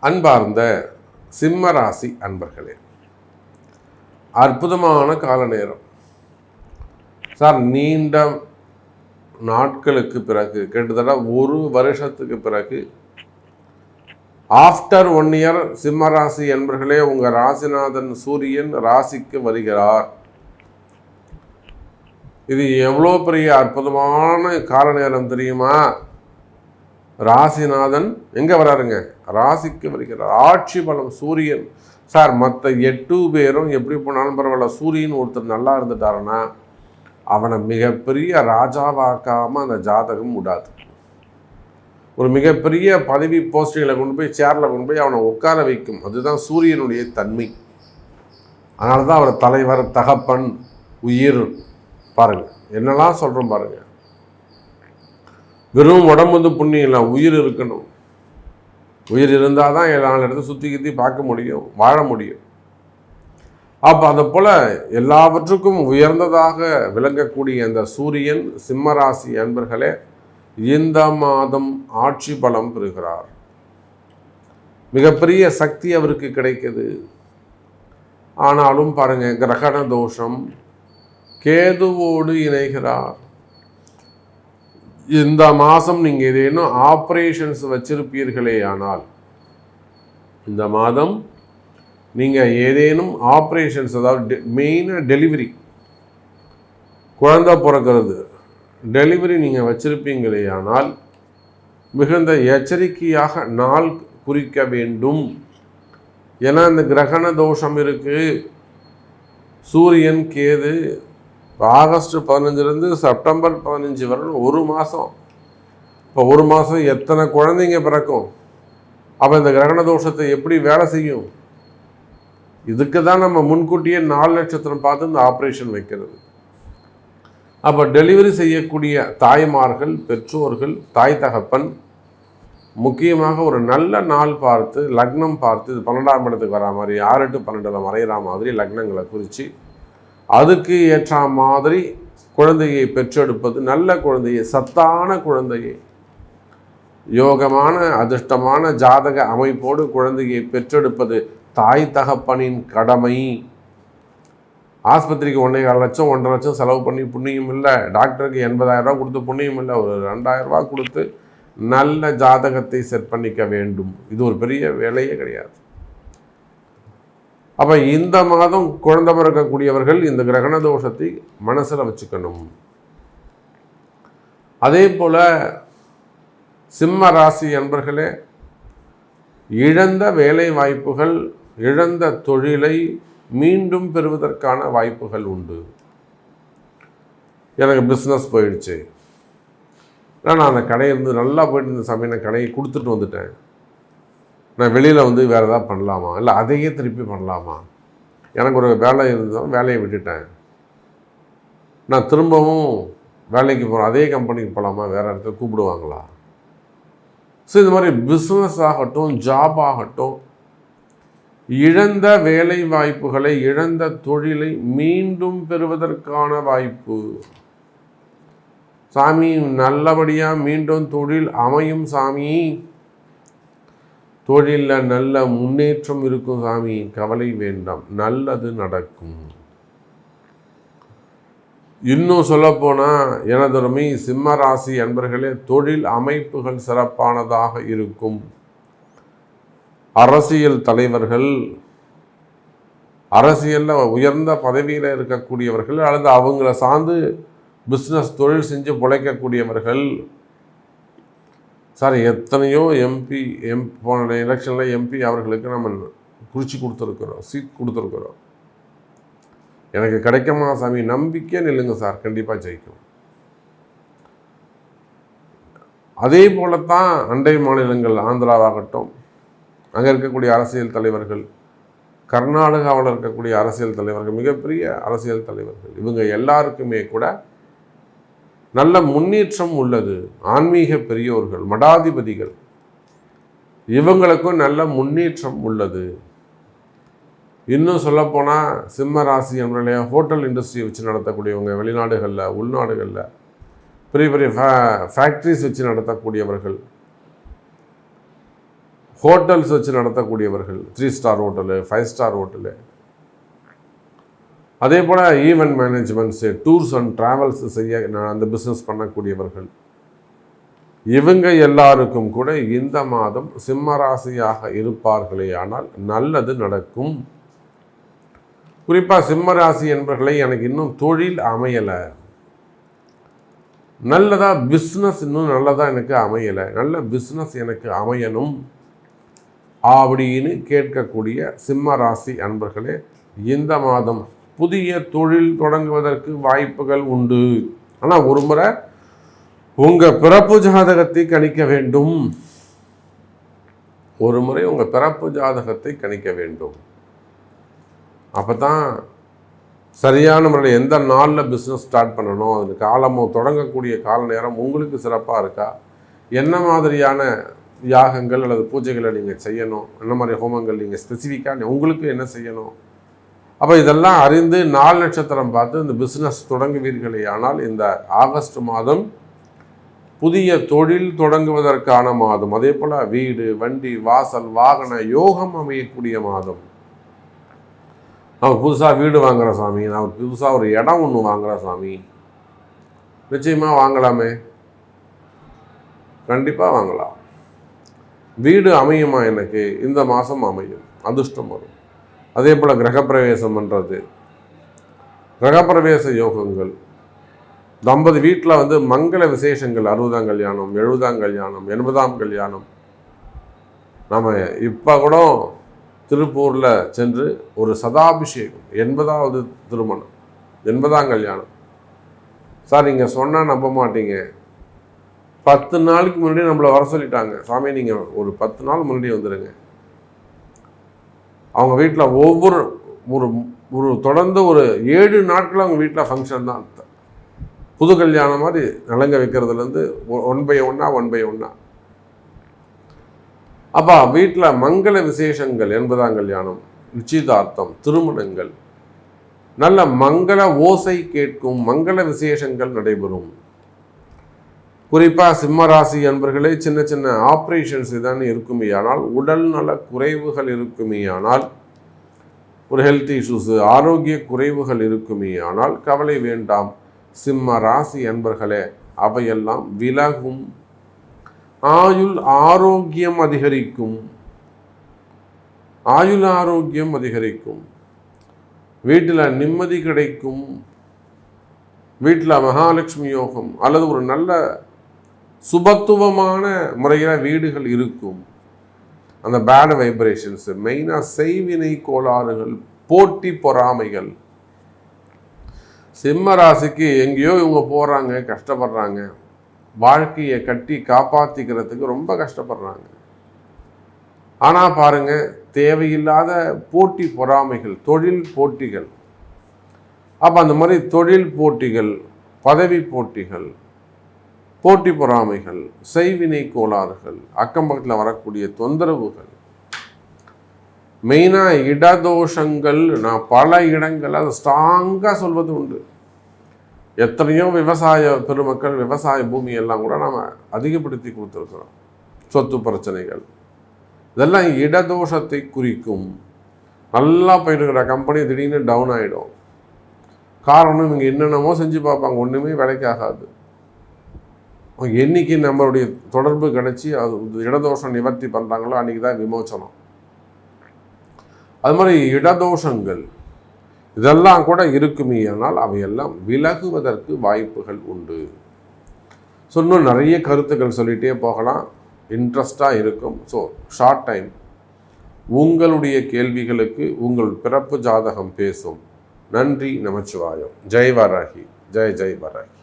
அன்பார்ந்த சிம்ம ராசி அன்பர்களே, அற்புதமான கால நேரம் சார். நீண்ட நாட்களுக்கு பிறகு, கிட்டத்தட்ட ஒரு வருஷத்துக்கு பிறகு, ஆஃப்டர் 1 இயர் சிம்ம ராசி அன்பர்களே, உங்க ராசிநாதன் சூரியன் ராசிக்கு வருகிறார். இது எவ்வளோ பெரிய அற்புதமான கால நேரம் தெரியுமா? ராசிநாதன் எங்கே வராருங்க? ராசிக்கு வருகிறார். ஆட்சி பலம் சூரியன் சார். மற்ற 8 பேரும் எப்படி போனாலும் பரவாயில்ல, சூரியன் ஒருத்தர் நல்லா இருந்துட்டாருன்னா அவனை மிகப்பெரிய ராஜாவாக்காமல் அந்த ஜாதகம் விடாது. ஒரு மிகப்பெரிய பதவி போஸ்டிங்கில் கொண்டு போய் சேரில் கொண்டு போய் அவனை உட்கார வைக்கும். அதுதான் சூரியனுடைய தன்மை. அதனால தான் அவர் தலைவர், தகப்பன், உயிர். பாருங்கள் என்னெல்லாம் சொல்கிறோம் பாருங்கள். வெறும் உடம்பு வந்து புண்ணியம் இல்லை, உயிர் இருக்கணும். உயிர் இருந்தால் தான் 4 இடத்துல சுற்றி பார்க்க முடியும், வாழ முடியும். அப்போ அதை போல் எல்லாவற்றுக்கும் உயர்ந்ததாக விளங்கக்கூடிய அந்த சூரியன் சிம்மராசி அன்பர்களே இந்த மாதம் ஆட்சி பலம் பெறுகிறார். மிகப்பெரிய சக்தி அவருக்கு கிடைக்குது. ஆனாலும் பாருங்க, கிரகண தோஷம், கேதுவோடு இணைகிறார். இந்த மாதம் நீங்கள் ஏதேனும் ஆப்ரேஷன்ஸ் வச்சிருப்பீர்களே ஆனால், இந்த மாதம் நீங்கள் ஏதேனும் ஆப்ரேஷன்ஸ், அதாவது மெயினாக டெலிவரி, குழந்தை பிறக்கிறது, டெலிவரி நீங்கள் வச்சிருப்பீங்களே ஆனால் மிகுந்த எச்சரிக்கையாக நாள் குறிக்க வேண்டும். ஏன்னா இந்த கிரகண தோஷம் இருக்குது. சூரியன் கேது ஆகஸ்ட் 15 செப்டம்பர் 15 வரணும், ஒரு மாதம். இப்போ ஒரு மாதம் எத்தனை குழந்தைங்க பிறக்கும்? அப்போ இந்த கிரகண தோஷத்தை எப்படி வேலை செய்யும்? இதுக்கு தான் நம்ம முன்கூட்டியே 4 நட்சத்திரம் பார்த்து இந்த ஆப்ரேஷன் வைக்கிறது. அப்போ டெலிவரி செய்யக்கூடிய தாய்மார்கள், பெற்றோர்கள், தாய் தகப்பன் முக்கியமாக ஒரு நல்ல நாள் பார்த்து, லக்னம் பார்த்து, இது 12ஆம் இடத்துக்கு வரா மாதிரி 6 to 12 மறைகிற மாதிரி லக்னங்களை குறித்து அதுக்கு ஏற்ற மாதிரி குழந்தையை பெற்றெடுப்பது, நல்ல குழந்தையை, சத்தான குழந்தையை, யோகமான அதிர்ஷ்டமான ஜாதக அமைப்போடு குழந்தையை பெற்றெடுப்பது தாய் தகப்பனின் கடமை. ஆஸ்பத்திரிக்கு 1.25 லட்சம் 1.5 லட்சம் செலவு பண்ணி புண்ணியம் இல்லை, டாக்டருக்கு 80,000 ரூபா கொடுத்து புண்ணியம் இல்லை, ஒரு 2,000 ரூபா கொடுத்து நல்ல ஜாதகத்தை செட் பண்ணிக்க வேண்டும். இது ஒரு பெரிய வேலையே கிடையாது. அப்போ இந்த மாதம் குழந்தை பிறக்கக்கூடியவர்கள் இந்த கிரகண தோஷத்தை மனசில் வச்சுக்கணும். அதே போல் சிம்ம ராசி அன்பர்களே, இழந்த வேலை வாய்ப்புகள், இழந்த தொழிலை மீண்டும் பெறுவதற்கான வாய்ப்புகள் உண்டு. எனக்கு பிஸ்னஸ் போயிடுச்சு, நான் அந்த கடையிலிருந்து நல்லா போயிட்டு இருந்த சமயம் நான் கடையை கொடுத்துட்டு வந்துட்டேன், நான் வெளியில் வந்து வேறு எதாவது பண்ணலாமா, இல்லை அதையே திருப்பி பண்ணலாமா, எனக்கு ஒரு வேலை இருந்தாலும் வேலையை விட்டுட்டேன், நான் திரும்பவும் வேலைக்கு போகிறேன், அதே கம்பெனிக்கு போகலாமா, வேறு இடத்துல கூப்பிடுவாங்களா? ஸோ இந்த மாதிரி பிஸ்னஸ் ஆகட்டும், ஜாப் ஆகட்டும், இழந்த வேலை வாய்ப்புகளை, இழந்த தொழிலை மீண்டும் பெறுவதற்கான வாய்ப்பு. சாமி நல்லபடியாக மீண்டும் தொழில் அமையும் சாமி, தொழிலில் நல்ல முன்னேற்றம் இருக்கும் சாமி, கவலை வேண்டாம், நல்லது நடக்கும். இன்னும் சொல்லப்போனால் எனதொருமை சிம்ம ராசி அன்பர்களே, தொழில் அமைப்புகள் சிறப்பானதாக இருக்கும். அரசியல் தலைவர்கள், அரசியலில் உயர்ந்த பதவியில் இருக்கக்கூடியவர்கள், அல்லது அவங்கள சார்ந்து பிஸ்னஸ் தொழில் செஞ்சு பிழைக்கக்கூடியவர்கள். சார் எத்தனையோ போன எலெக்ஷனில் எம்பி அவர்களுக்கு நம்ம குறித்து கொடுத்துருக்குறோம், சீட் கொடுத்துருக்குறோம். எனக்கு கிடைக்குமா சாமி? நம்பிக்கை நில்லுங்க சார், கண்டிப்பாக ஜெயிக்கும். அதே போலத்தான் அண்டை மாநிலங்கள், ஆந்திராவாகட்டும், அங்கே இருக்கக்கூடிய அரசியல் தலைவர்கள், கர்நாடகாவில் இருக்கக்கூடிய அரசியல் தலைவர்கள், மிகப்பெரிய அரசியல் தலைவர்கள், இவங்க எல்லாருக்குமே கூட நல்ல முன்னேற்றம் உள்ளது. ஆன்மீக பெரியோர்கள், மடாதிபதிகள், இவங்களுக்கும் நல்ல முன்னேற்றம் உள்ளது. இன்னும் சொல்லப்போனால் சிம்ம ராசி நம்மளுடைய ஹோட்டல் இண்டஸ்ட்ரியை வச்சு நடத்தக்கூடியவங்க, வெளிநாடுகளில், உள்நாடுகளில் பெரிய பெரிய ஃபேக்ட்ரிஸ் வச்சு நடத்தக்கூடியவர்கள், ஹோட்டல்ஸ் வச்சு நடத்தக்கூடியவர்கள், 3 ஸ்டார் ஹோட்டலு, 5 ஸ்டார் ஹோட்டலு, அதே போல் ஈவெண்ட் மேனேஜ்மெண்ட்ஸு, டூர்ஸ் அண்ட் ட்ராவல்ஸ் செய்ய அந்த பிஸ்னஸ் பண்ணக்கூடியவர்கள், இவங்க எல்லாருக்கும் கூட இந்த மாதம் சிம்ம ராசியாக இருப்பார்களே ஆனால் நல்லது நடக்கும். குறிப்பாக சிம்ம ராசி என்பவர்களை எனக்கு இன்னும் தொழில் அமையலை, நல்லதாக பிஸ்னஸ் இன்னும் நல்லதாக எனக்கு அமையலை, நல்ல பிஸ்னஸ் எனக்கு அமையணும் அப்படின்னு கேட்கக்கூடிய சிம்ம ராசி அன்பர்களே, இந்த மாதம் புதிய தொழில் தொடங்குவதற்கு வாய்ப்புகள் உண்டு. ஆனால் ஒரு முறை உங்கள் பிறப்பு ஜாதகத்தை கணிக்க வேண்டும். ஒரு முறை உங்கள் பிறப்பு ஜாதகத்தை கணிக்க வேண்டும். அப்போ தான் சரியான முறையில் எந்த நாளில் பிஸ்னஸ் ஸ்டார்ட் பண்ணணும், அது காலமோ தொடங்கக்கூடிய கால நேரம் உங்களுக்கு சிறப்பாக இருக்கா, என்ன மாதிரியான யாகங்கள் அல்லது பூஜைகளை நீங்கள் செய்யணும், என்ன மாதிரி ஹோமங்கள் நீங்கள் ஸ்பெசிஃபிக்காக உங்களுக்கு என்ன செய்யணும், அப்போ இதெல்லாம் அறிந்து 4 நட்சத்திரம் பார்த்து இந்த பிஸ்னஸ் தொடங்குவீர்களே ஆனால் இந்த ஆகஸ்ட் மாதம் புதிய தொழில் தொடங்குவதற்கான மாதம். அதே போல் வீடு, வண்டி, வாசல், வாகன யோகம் அமையக்கூடிய மாதம். நான் புதுசாக வீடு வாங்குகிற சாமி, நான் புதுசாக ஒரு இடம் ஒன்று வாங்குகிற சாமி, நிச்சயமாக வாங்கலாமே, கண்டிப்பாக வாங்கலாம். வீடு அமையுமா எனக்கு, இந்த மாதம் அமையும், அதிர்ஷ்டம் வரும். அதே போல் கிரகப்பிரவேசம் பண்ணுறது, கிரகப்பிரவேச யோகங்கள், தம்பதி வீட்டில் மங்கள விசேஷங்கள், 60ஆம் கல்யாணம், 70ஆம் கல்யாணம், 80ஆம் கல்யாணம். நம்ம இப்போ கூட திருப்பூரில் சென்று ஒரு சதாபிஷேகம், 80ஆவது திருமணம், 80ஆம் கல்யாணம். சார் நீங்கள் சொன்னால் நம்ப மாட்டீங்க, 10 நாளைக்கு முன்னாடி நம்மளை வர சொல்லிட்டாங்க, சாமி நீங்கள் ஒரு 10 நாள் முன்னாடி வந்துடுங்க. அவங்க வீட்டில் ஒவ்வொரு ஒரு தொடர்ந்து ஒரு 7 நாட்கள் அவங்க வீட்டில் ஃபங்க்ஷன் தான். புது கல்யாணம் மாதிரி நலங்க வைக்கிறதுலேருந்து 1 by 1 அப்போ வீட்டில் மங்கள விசேஷங்கள், 80ஆம் கல்யாணம், நிச்சயதார்த்தம், திருமணங்கள், நல்ல மங்கள ஓசை கேட்கும் மங்கள விசேஷங்கள் நடைபெறும். குறிப்பாக சிம்மராசி என்பர்களே, சின்ன சின்ன ஆப்ரேஷன்ஸ் தான் இருக்குமே ஆனால், உடல் நல குறைவுகள் இருக்குமே ஆனால், ஒரு ஹெல்த் இஷ்யூஸு, ஆரோக்கிய குறைவுகள் இருக்குமே ஆனால் கவலை வேண்டாம் சிம்ம ராசி என்பர்களே, அவையெல்லாம் விலகும். ஆயுள் ஆரோக்கியம் அதிகரிக்கும், ஆயுள் ஆரோக்கியம் அதிகரிக்கும், வீட்டில் நிம்மதி கிடைக்கும், வீட்டில் மகாலட்சுமி யோகம் அல்லது ஒரு நல்ல சுபத்துவமான முறையில் வீடுகள் இருக்கும். அந்த பேட் வைப்ரேஷன்ஸு, மெயினாக செய்வினை கோளாறுகள், போட்டி பொறாமைகள். சிம்ம ராசிக்கு எங்கேயோ இவங்க போகிறாங்க, கஷ்டப்படுறாங்க, வாழ்க்கையை கட்டி காப்பாற்றிக்கிறதுக்கு ரொம்ப கஷ்டப்படுறாங்க. ஆனால் பாருங்கள், தேவையில்லாத போட்டி பொறாமைகள், தொழில் போட்டிகள். அப்போ அந்த மாதிரி தொழில் போட்டிகள், பதவி போட்டிகள், போட்டி பொறாமைகள், செய்வினை கோளாறுகள், அக்கம் பக்கத்தில் வரக்கூடிய தொந்தரவுகள், மெயினாக இடதோஷங்கள். நான் பல இடங்கள் அதை ஸ்ட்ராங்காக சொல்வது உண்டு. எத்தனையோ விவசாய பெருமக்கள், விவசாய பூமியெல்லாம் கூட நாம் அதிகப்படுத்தி கொடுத்துருக்குறோம். சொத்து பிரச்சனைகள் இதெல்லாம் இடதோஷத்தை குறிக்கும். நல்லா போயிட்டு இருக்கிற கம்பெனி திடீர்னு டவுன் ஆகிடும். காரணம், இவங்க என்னென்னமோ செஞ்சு பார்ப்பாங்க, ஒன்றுமே வேலைக்காகாது. என்னைக்கு நம்மளுடைய தொடர்பு கிடச்சி அது இடதோஷம் நிவர்த்தி பண்ணுறாங்களோ அன்றைக்கி தான் விமோச்சனம். அது மாதிரி இடதோஷங்கள் இதெல்லாம் கூட இருக்குமே ஆனால் அவையெல்லாம் விலகுவதற்கு வாய்ப்புகள் உண்டு. ஸோ இன்னும் நிறைய கருத்துக்கள் சொல்லிகிட்டே போகலாம், இன்ட்ரெஸ்டாக இருக்கும். ஸோ ஷார்ட் டைம் உங்களுடைய கேள்விகளுக்கு உங்கள் பிறப்பு ஜாதகம் பேசும். நன்றி, நமச்சிவாயம். ஜெய் வராகி, ஜெய் ஜெய் வராகி.